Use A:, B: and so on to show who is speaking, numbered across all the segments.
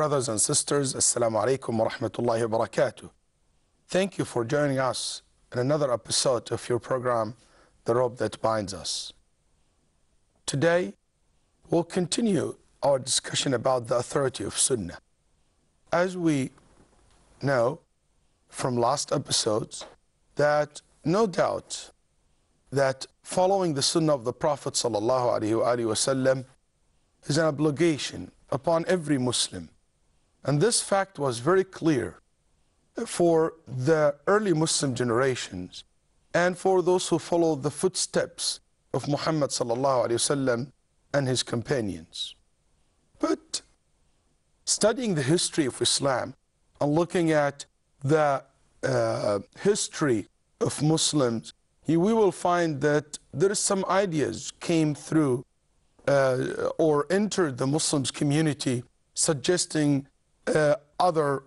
A: brothers and sisters, Assalamu alaikum wa rahmatullahi wa barakatuh. Thank you for joining us in another episode of your program, The Rope That Binds Us. Today, we'll continue our discussion about the authority of Sunnah. As we know from last episodes, that no doubt that following the Sunnah of the Prophet sallallahu alaihi wasallam is an obligation upon every Muslim. And this fact was very clear for the early Muslim generations and for those who followed the footsteps of Muhammad sallallahu alaihi wasallam and his companions. But studying the history of Islam and looking at the history of Muslims, we will find that there is some ideas came through or entered the Muslims community suggesting other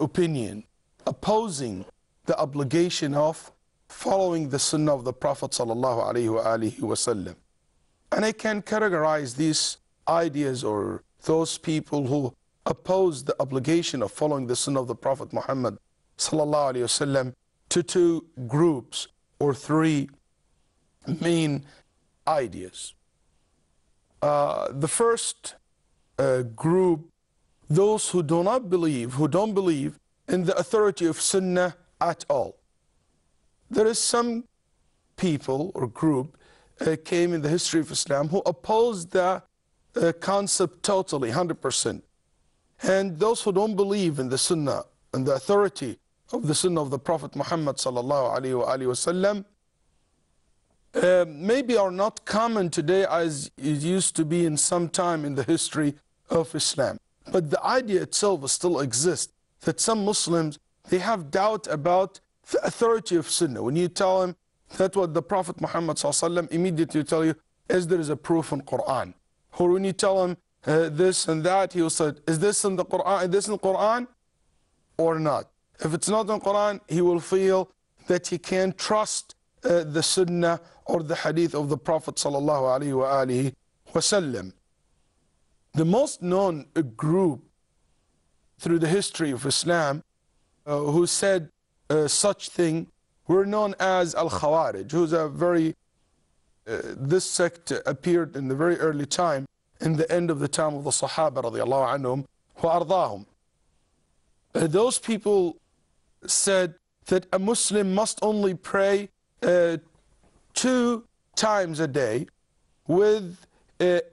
A: opinion, opposing the obligation of following the Sunnah of the Prophet sallallahu alaihi wasallam. And I can categorize these ideas or those people who oppose the obligation of following the Sunnah of the Prophet Muhammad sallallahu alaihi wasallam to two groups or three main ideas. The first group, those who do not believe, who don't believe in the authority of Sunnah at all. There is some people or group came in the history of Islam who opposed the concept totally, 100%. And those who don't believe in the Sunnah and the authority of the Sunnah of the Prophet Muhammad sallallahu alaihi wasallam maybe are not common today as it used to be in some time in the history of Islam. But the idea itself still exists, that some Muslims, they have doubt about the authority of Sunnah. When you tell them that what the Prophet Muhammad ﷺ immediately tell you, is there is a proof in Quran? Or when you tell him this and that, he will say, is this in the Quran? Is this in the Quran or not? If it's not in Quran, he will feel that he can't trust the Sunnah or the Hadith of the Prophet sallallahu alaihi wasallam. The most known group through the history of Islam who said such thing were known as Al-Khawarij, who's a very, this sect appeared in the very early time, in the end of the time of the Sahaba radiallahu anhum wa ardahum. Those people said that a Muslim must only pray 2 times a day with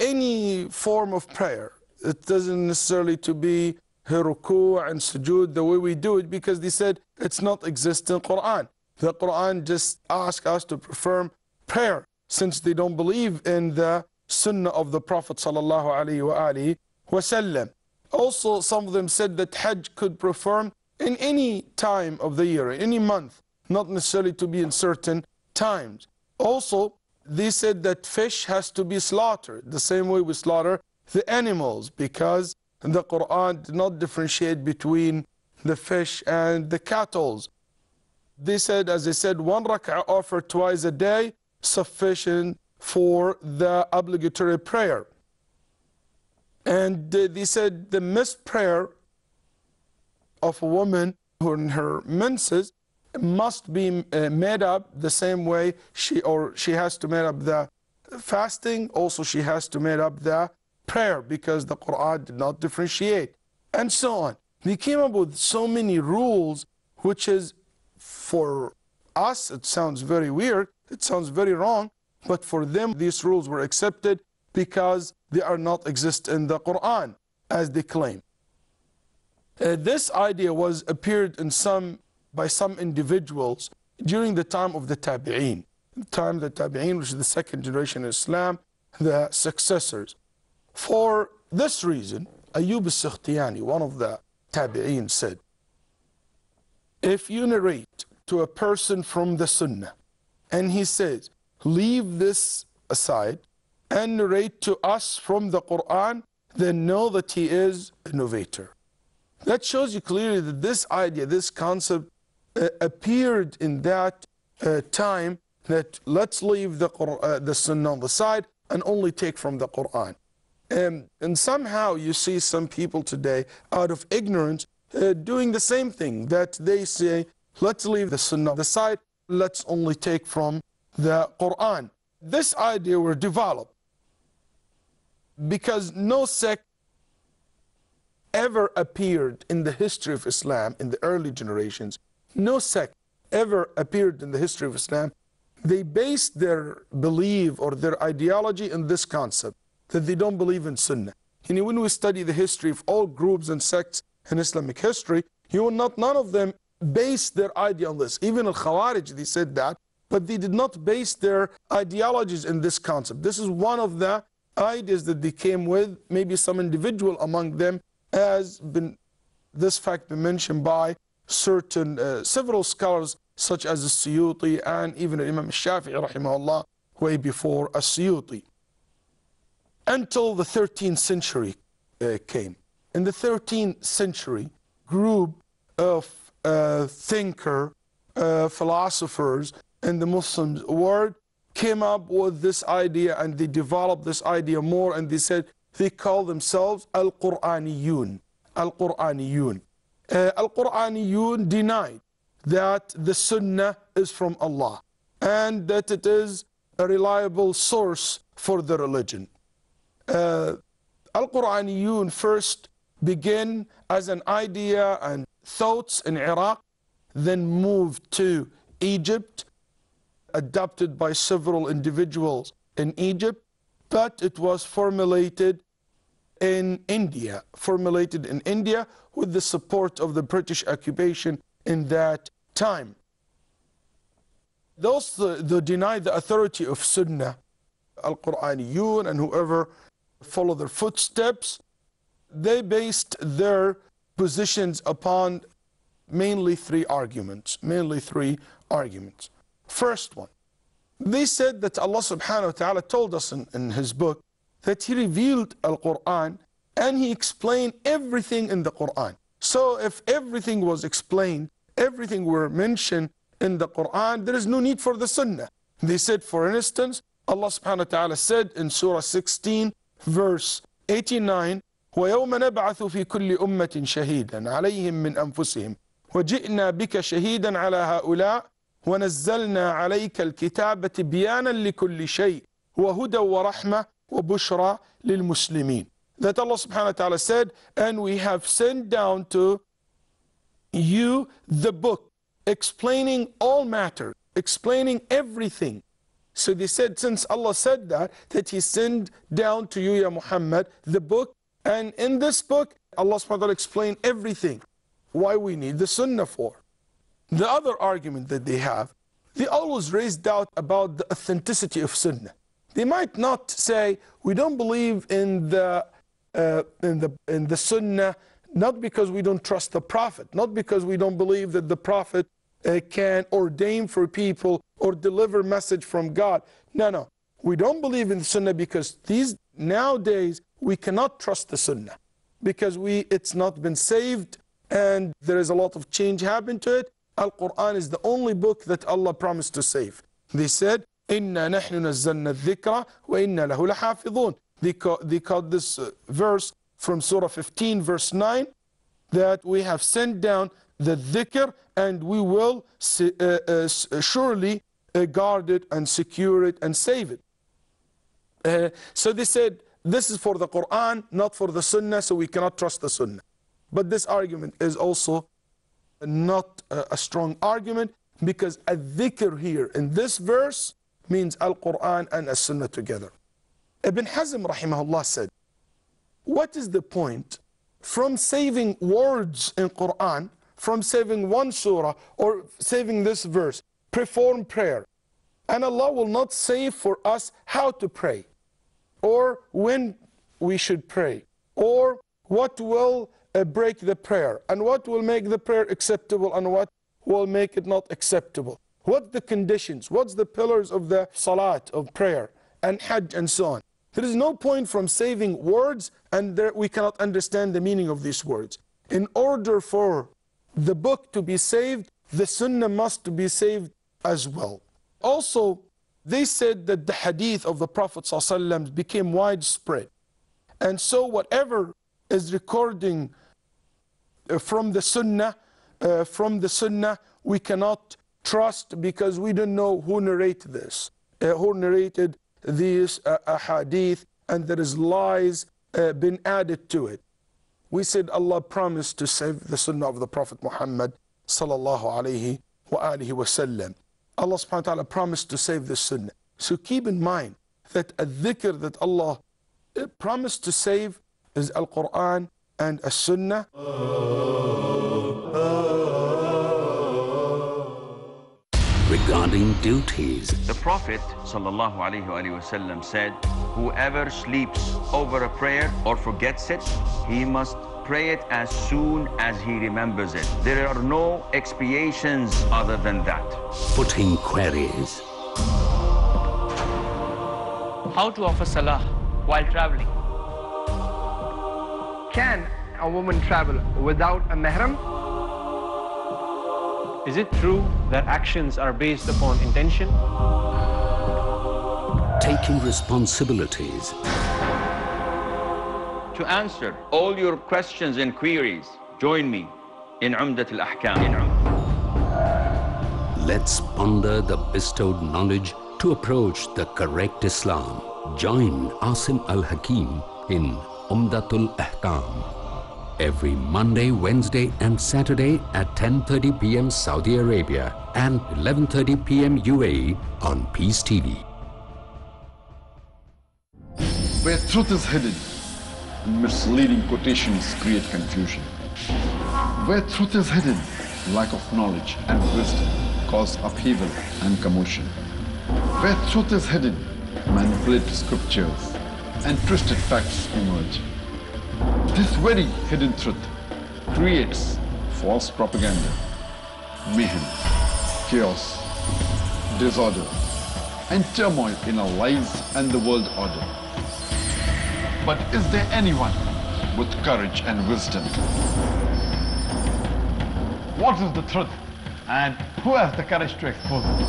A: any form of prayer. It doesn't necessarily to be ruku' and sujood the way we do it, because they said it's not exist in Quran. The Quran just asks us to perform prayer, since they don't believe in the Sunnah of the Prophet sallallahu alaihi wasallam. Also, some of them said that Hajj could perform in any time of the year, in any month, not necessarily to be in certain times. Also, they said that fish has to be slaughtered the same way we slaughter the animals, because the Quran did not differentiate between the fish and the cattle. They said, as I said, 1 rak'ah offered twice a day, sufficient for the obligatory prayer. And they said the missed prayer of a woman who in her menses must be made up the same way she has to make up the fasting. Also, she has to make up the prayer, because the Quran did not differentiate, and so on. They came up with so many rules, which is, for us, it sounds very weird, it sounds very wrong, but for them, these rules were accepted because they are not exist in the Quran, as they claim. This idea was appeared in by some individuals during the time of the Tabi'een. The time of the Tabi'een, which is the second generation of Islam, the successors. For this reason, Ayyub al-Sikhtiyani, one of the Tabi'een, said, if you narrate to a person from the Sunnah, and he says, leave this aside and narrate to us from the Quran, then know that he is an innovator. That shows you clearly that this idea, this concept appeared in that time, that let's leave the Sunnah on the side and only take from the Quran. And somehow you see some people today, out of ignorance, doing the same thing, that they say, let's leave the Sunnah aside, let's only take from the Quran. This idea were developed because no sect ever appeared in the history of Islam in the early generations. No sect ever appeared in the history of Islam. They based their belief or their ideology in this concept, that they don't believe in Sunnah. When we study the history of all groups and sects in Islamic history, you will not, none of them base their idea on this. Even Al-Khawarij, they said that, but they did not base their ideologies in this concept. This is one of the ideas that they came with. Maybe some individual among them has been, this fact been mentioned by certain, several scholars such as As-Suyuti and even Imam Shafi'i rahimahullah, way before As-Suyuti. Until the 13th century came. In the 13th century, group of thinker, philosophers in the Muslim world came up with this idea, and they developed this idea more, and they said they call themselves Al-Qur'aniyun. Al-Qur'aniyun. Al-Qur'aniyun denied that the Sunnah is from Allah and that it is a reliable source for the religion. Al-Qur'aniyun first began as an idea and thoughts in Iraq, then moved to Egypt, adopted by several individuals in Egypt, but it was formulated in India, with the support of the British occupation in that time. Those that deny the authority of Sunnah, Al-Qur'aniyun and whoever follow their footsteps, they based their positions upon mainly three arguments. First one, they said that Allah subhanahu wa ta'ala told us in His book that He revealed Al-Quran and He explained everything in the Quran. So if everything was explained, everything were mentioned in the Quran, there is no need for the Sunnah. They said, for instance, Allah subhanahu wa ta'ala said in Surah 16, verse 89, وَيَوْمَ نَبْعَثُ فِي كُلِّ أُمَّةٍ شَهِيدًا عَلَيْهِمْ مِنْ أَنفُسِهِمْ وَجِئْنَا بِكَ شَهِيدًا عَلَى هؤلاء وَنَزَّلْنَا عَلَيْكَ الْكِتَابَ تِبْيَانًا لِكُلِّ شَيْءٍ وَهُدًى وَرَحْمَةً وَبُشْرَى لِلْمُسْلِمِينَ. That Allah subhanahu wa ta'ala said, and we have sent down to you the book explaining all matters, explaining everything. So they said, since Allah said that He sent down to you, Ya Muhammad, the book, and in this book, Allah subhanahu wa ta'ala explained everything. Why we need the Sunnah for? The other argument that they have, they always raise doubt about the authenticity of Sunnah. They might not say, we don't believe in the Sunnah, not because we don't trust the Prophet, not because we don't believe that the Prophet can ordain for people or deliver message from God. No. We don't believe in the Sunnah because nowadays we cannot trust the Sunnah because it's not been saved and there is a lot of change happened to it. Al-Quran is the only book that Allah promised to save. They said, إِنَّا نَحْنُ نَزَّلْنَا الذِّكْرَ وَإِنَّا لَهُ لَحَافِظُونَ. They called this verse from Surah 15, verse 9, that we have sent down the dhikr and we will surely guard it and secure it and save it. So they said, this is for the Quran, not for the Sunnah, so we cannot trust the Sunnah. But this argument is also not a strong argument, because al-dhikr here in this verse means Al-Quran and As-Sunnah together. Ibn Hazm rahimahullah said, what is the point from saving words in Quran, from saving one surah or saving this verse, perform prayer, and Allah will not say for us how to pray, or when we should pray, or what will break the prayer, and what will make the prayer acceptable and what will make it not acceptable. What's the conditions? What's the pillars of the salat, of prayer, and hajj, and so on? There is no point from saving words and we cannot understand the meaning of these words. In order for the book to be saved, the Sunnah must be saved as well. Also, they said that the hadith of the Prophet ﷺ became widespread. And so whatever is recording from the Sunnah, we cannot trust, because we don't know who narrated this, who narrated these ahadith, and there is lies been added to it. We said Allah promised to save the Sunnah of the Prophet Muhammad sallallahu alayhi wa alihi wa sallam. Allah subhanahu wa ta'ala promised to save the Sunnah. So keep in mind that a dhikr that Allah promised to save is Al-Quran and As-Sunnah.
B: Regarding duties,
C: the Prophet ﷺ said, whoever sleeps over a prayer or forgets it, he must pray it as soon as he remembers it. There are no expiations other than that.
B: putting queries,
D: How to offer salah while traveling?
E: Can a woman travel without a mahram?
D: Is it true that actions are based upon intention?
B: taking responsibilities,
C: To answer all your questions and queries, join me in Umdat al-Ahkam.
B: let's ponder the bestowed knowledge to approach the correct Islam. Join Asim Al-Hakim in Umdatul Ahkam every Monday, Wednesday and Saturday at 10:30 p.m. Saudi Arabia and 11:30 p.m. UAE on Peace TV.
F: Where truth is hidden, misleading quotations create confusion. Where truth is hidden, lack of knowledge and wisdom cause upheaval and commotion. Where truth is hidden, manipulated scriptures and twisted facts emerge. This very hidden truth creates false propaganda, mayhem, chaos, disorder, and turmoil in our lives and the world order. But is there anyone with courage and wisdom? What is the truth, and who has the courage to expose it?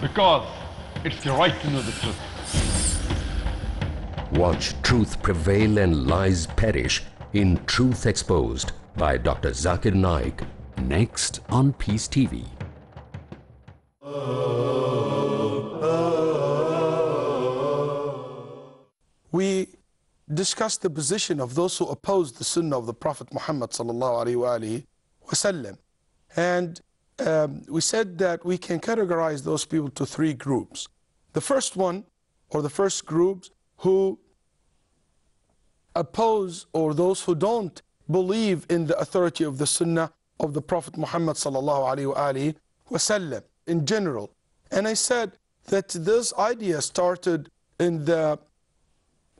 F: Because it's your right to know the truth.
B: Watch Truth Prevail and Lies Perish in Truth Exposed by Dr. Zakir Naik, next on Peace TV.
A: We discussed the position of those who oppose the Sunnah of the Prophet Muhammad sallallahu alaihi wasallam, and we said that we can categorize those people to three groups. The first one, or the first groups, who oppose, or those who don't believe in the authority of the Sunnah of the Prophet Muhammad sallallahu alaihi wasallam in general. And I said that this idea started in the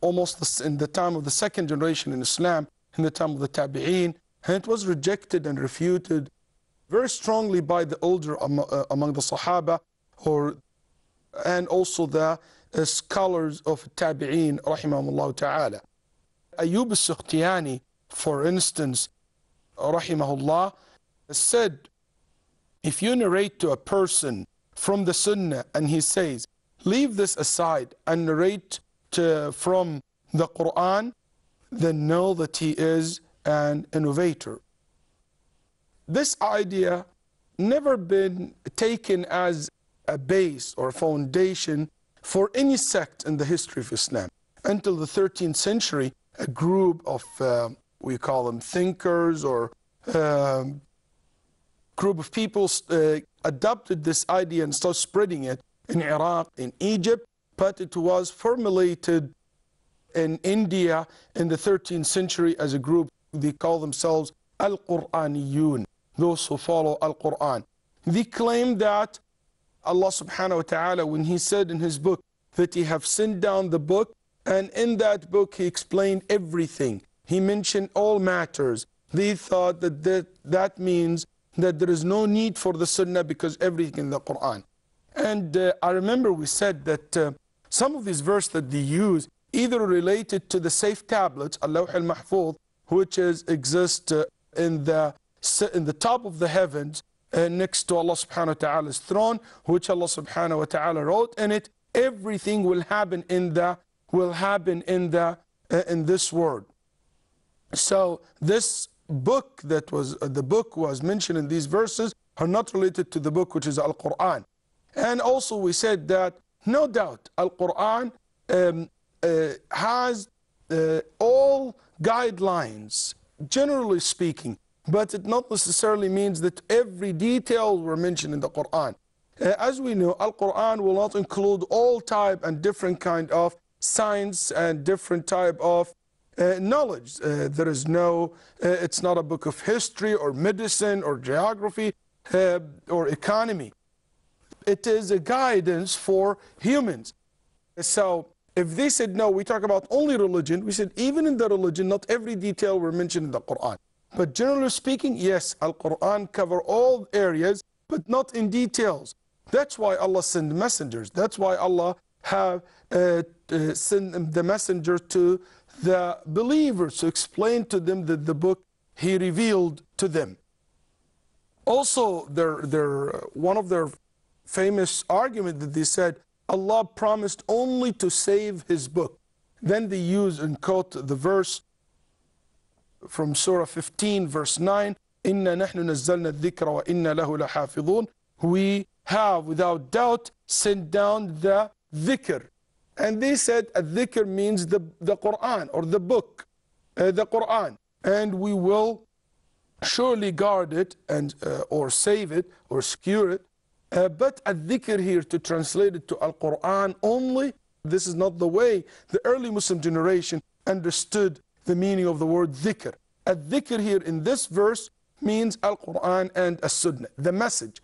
A: almost in the time of the second generation in Islam, in the time of the Tabi'een, and it was rejected and refuted very strongly by the older among the Sahaba, and also the scholars of Tabi'een, rahimahumullah ta'ala. Ayyub al-Sukhtiyani, for instance, rahimahullah, said, if you narrate to a person from the Sunnah and he says, leave this aside and narrate from the Quran, then know that he is an innovator. This idea never been taken as a base or foundation for any sect in the history of Islam. Until the 13th century, a group of, we call them thinkers, or group of people adopted this idea and started spreading it in Iraq, in Egypt, but it was formulated in India in the 13th century as a group. They call themselves Al-Quraniyun, those who follow Al-Quran. They claim that Allah subhanahu wa ta'ala, when He said in His book that He have sent down the book, and in that book He explained everything. He mentioned all matters. They thought that means that there is no need for the Sunnah because everything in the Quran. And I remember we said that some of these verses that they use either related to the safe tablets, Al-Lawh al-Mahfuz, which exist in the top of the heavens, next to Allah subhanahu wa ta'ala's throne, which Allah subhanahu wa ta'ala wrote in it. Everything will happen in this word. So this book that was the book was mentioned in these verses are not related to the book which is Al-Quran. And also we said that no doubt Al-Quran has all guidelines, generally speaking, but it not necessarily means that every detail were mentioned in the Quran. As we know, Al-Quran will not include all type and different kind of science and different type of knowledge. There is no, it's not a book of history or medicine or geography or economy. It is a guidance for humans. So if they said no, we talk about only religion, we said even in the religion, not every detail were mentioned in the Quran. But generally speaking, yes, Al-Quran cover all areas, but not in details. That's why Allah sent messengers. That's why Allah have sent the messenger to the believers to explain to them that the book He revealed to them. Also, one of their famous argument that they said, Allah promised only to save His book. Then they use and quote the verse from Surah 15, verse 9, إِنَّا نَحْنُ نَزَّلْنَا الذِّكْرَ وَإِنَّا لَهُ لَحَافِظُونَ. We have, without doubt, sent down the dhikr. And they said, dhikr means the Quran, or the book, the Quran. And we will surely guard it, and or save it, or secure it. But dhikr here, to translate it to Al-Quran only, this is not the way the early Muslim generation understood the meaning of the word dhikr. Dhikr here in this verse means Al-Quran and As-Sunnah, the message.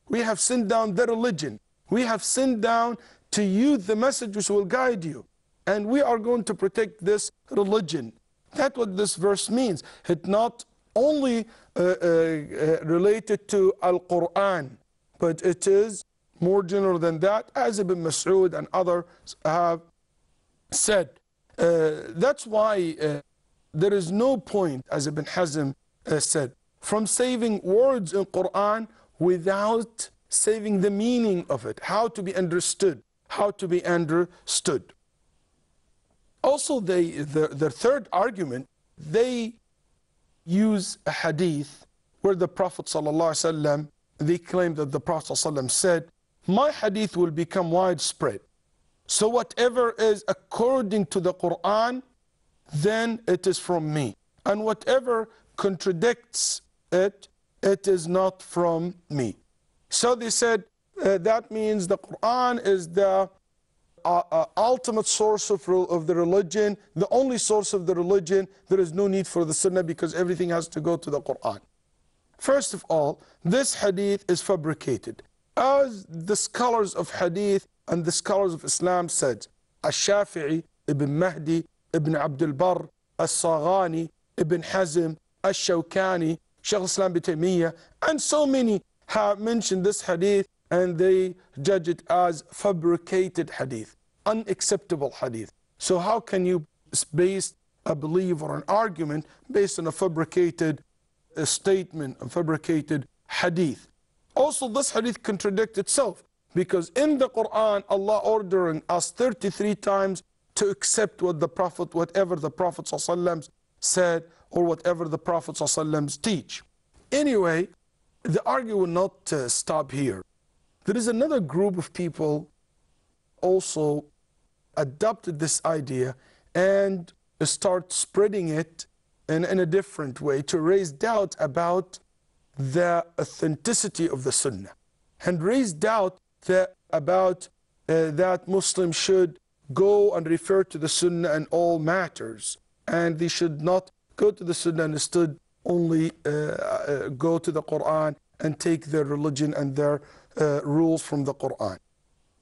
A: We have sent down the religion. We have sent down to you the message which will guide you. And we are going to protect this religion. That's what this verse means. It's not only related to Al-Quran, but it is more general than that, as Ibn Mas'ud and others have said. That's why there is no point, as Ibn Hazm said, from saving words in Quran without saving the meaning of it, how to be understood, how to be understood. Also, their third argument, they use a hadith where the Prophet ﷺ, they claim that the Prophet ﷺ said, my hadith will become widespread. So whatever is according to the Quran, then it is from me. And whatever contradicts it, it is not from me. So they said that means the Quran is the ultimate source of the religion, the only source of the religion. There is no need for the Sunnah because everything has to go to the Quran. First of all, this hadith is fabricated. As the scholars of hadith and the scholars of Islam said, Al-Shafi'i, Ibn Mahdi, Ibn Abdul Barr, Al-Saghani, Ibn Hazm, Al-Shawkani, Shaykh Islam bin Taymiyyah, and so many have mentioned this hadith and they judge it as fabricated hadith, unacceptable hadith. So how can you base a belief or an argument based on a fabricated statement, a fabricated hadith? Also, this hadith contradicts itself because in the Quran, Allah ordering us 33 times to accept what the Prophet, whatever the Prophet ﷺ said or whatever the Prophet ﷺ teach. Anyway, the argument will not stop here. There is another group of people also adopted this idea and start spreading it in a different way to raise doubt about the authenticity of the Sunnah and raise doubt about that Muslims should go and refer to the Sunnah in all matters, and they should not go to the Sunnah and instead only go to the Quran and take their religion and their rules from the Quran.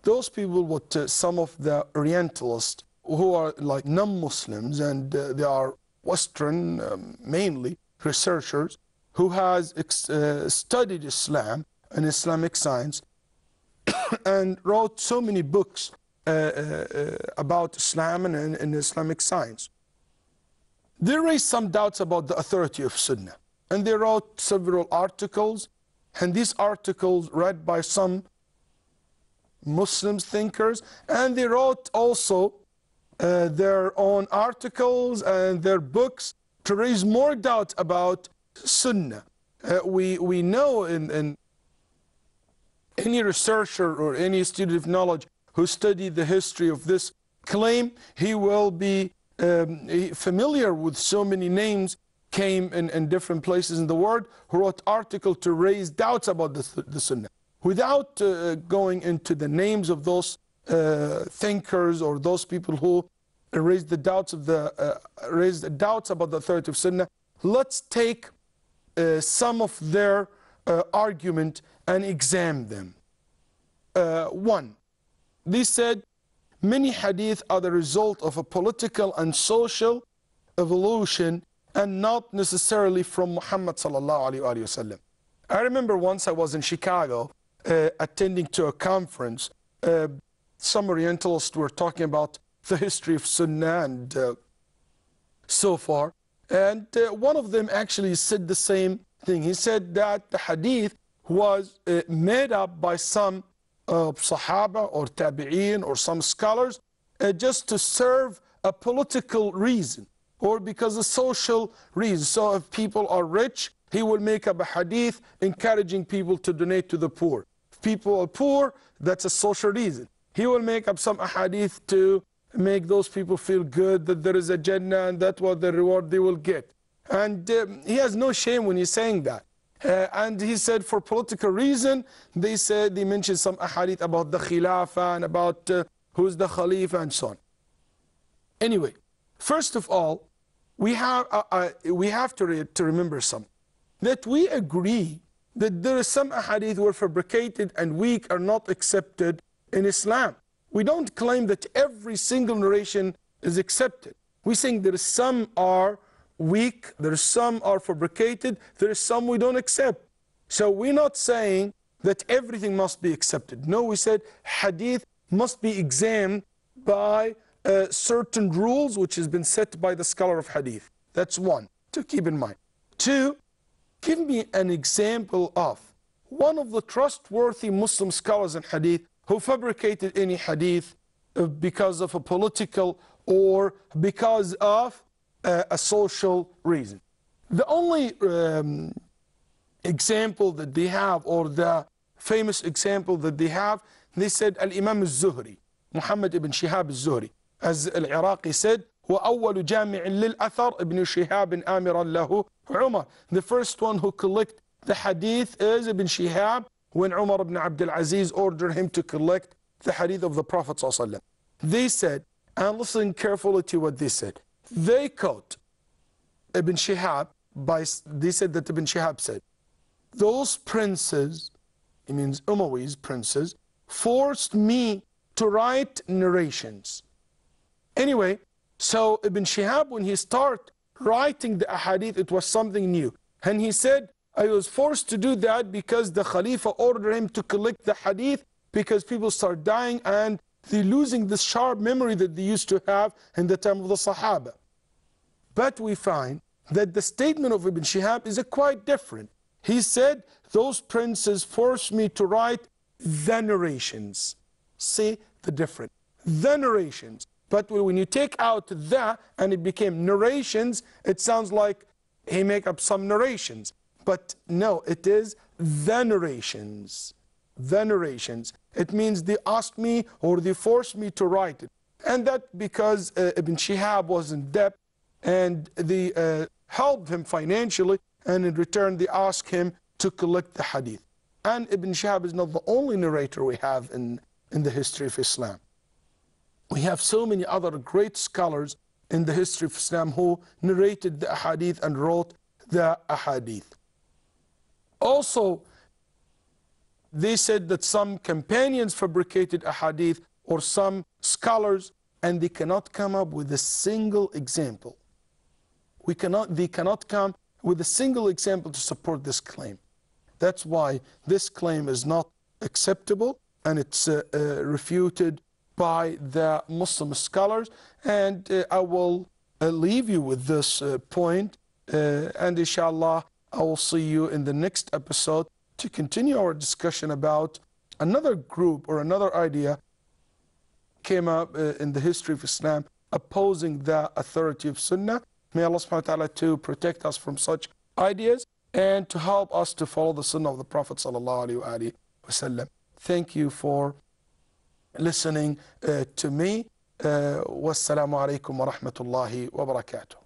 A: Those people, what some of the Orientalists who are like non-Muslims and they are Western mainly researchers who has studied Islam and Islamic science and wrote so many books about Islam and Islamic science. They raised some doubts about the authority of Sunnah, and they wrote several articles and these articles read by some Muslim thinkers, and they wrote also their own articles and their books to raise more doubt about Sunnah. We know in any researcher or any student of knowledge who studied the history of this claim, he will be familiar with so many names came in different places in the world who wrote articles to raise doubts about the Sunnah. Without going into the names of those thinkers or those people who raised the doubts of about the authority of Sunnah, let's take some of their argument and examine them. One, they said many hadith are the result of a political and social evolution and not necessarily from Muhammad sallallahu alaihi wasallam. I remember once I was in Chicago attending to a conference. Some Orientalists were talking about the history of Sunnah and so far. And one of them actually said the same thing. He said that the hadith was made up by some Sahaba or Tabi'een or some scholars just to serve a political reason or because of social reason. So if people are rich, he will make up a hadith encouraging people to donate to the poor. If people are poor, that's a social reason. He will make up some hadith to make those people feel good that there is a Jannah and that's what the reward they will get. And he has no shame when he's saying that. And he said for political reason, they mentioned some hadith about the Khilafah and about who's the Khalifa and so on. Anyway, first of all, we have to remember something. That we agree that there are some hadith were fabricated and weak are not accepted in Islam. We don't claim that every single narration is accepted. We think there are some are weak, there are some are fabricated, there are some we don't accept. So we're not saying that everything must be accepted. No, we said hadith must be examined by certain rules which has been set by the scholar of hadith. That's one to keep in mind. Two, give me an example of one of the trustworthy Muslim scholars in hadith who fabricated any hadith because of a political or because of a social reason. The only example that they have, or the famous example that they have, they said Al-Imam al-Zuhri, Muhammad ibn Shihab al-Zuhri, as Al-Iraqi said, وَأَوَّلُ جَامِعٍ لِلْأَثَرْ ibn Shihab آمِرًا لَهُ عُمَرْ. The first one who collect the hadith is Ibn Shihab, when Umar ibn Abdul Aziz ordered him to collect the hadith of the Prophet ﷺ. They said, and listen carefully to what they said, they quote Ibn Shihab, they said that Ibn Shihab said, those princes, he means Umayyad princes, forced me to write narrations. Anyway, so Ibn Shihab, when he started writing the ahadith, it was something new. And he said, I was forced to do that because the Khalifa ordered him to collect the hadith because people start dying and they're losing this sharp memory that they used to have in the time of the Sahaba. But we find that the statement of Ibn Shihab is quite different. He said, those princes forced me to write the narrations. See the difference. The narrations. But when you take out the and it became narrations, it sounds like he make up some narrations. But no, it is the narrations. The narrations. It means they asked me or they forced me to write it. And that because Ibn Shihab was in debt and they helped him financially, and in return they asked him to collect the hadith. And Ibn Shihab is not the only narrator we have in the history of Islam. We have so many other great scholars in the history of Islam who narrated the ahadith and wrote the ahadith. Also, they said that some companions fabricated ahadith or some scholars, and they cannot come up with a single example. They cannot come with a single example to support this claim. That's why this claim is not acceptable, and it's refuted by the Muslim scholars. And I will leave you with this point, and inshallah I will see you in the next episode to continue our discussion about another group or another idea came up in the history of Islam opposing the authority of Sunnah. May Allah subhanahu wa ta'ala to protect us from such ideas and to help us to follow the Sunnah of the Prophet sallallahu alaihi wasallam. Thank you for listening to me. Wassalamu alaikum wa rahmatullahi wa barakatuh.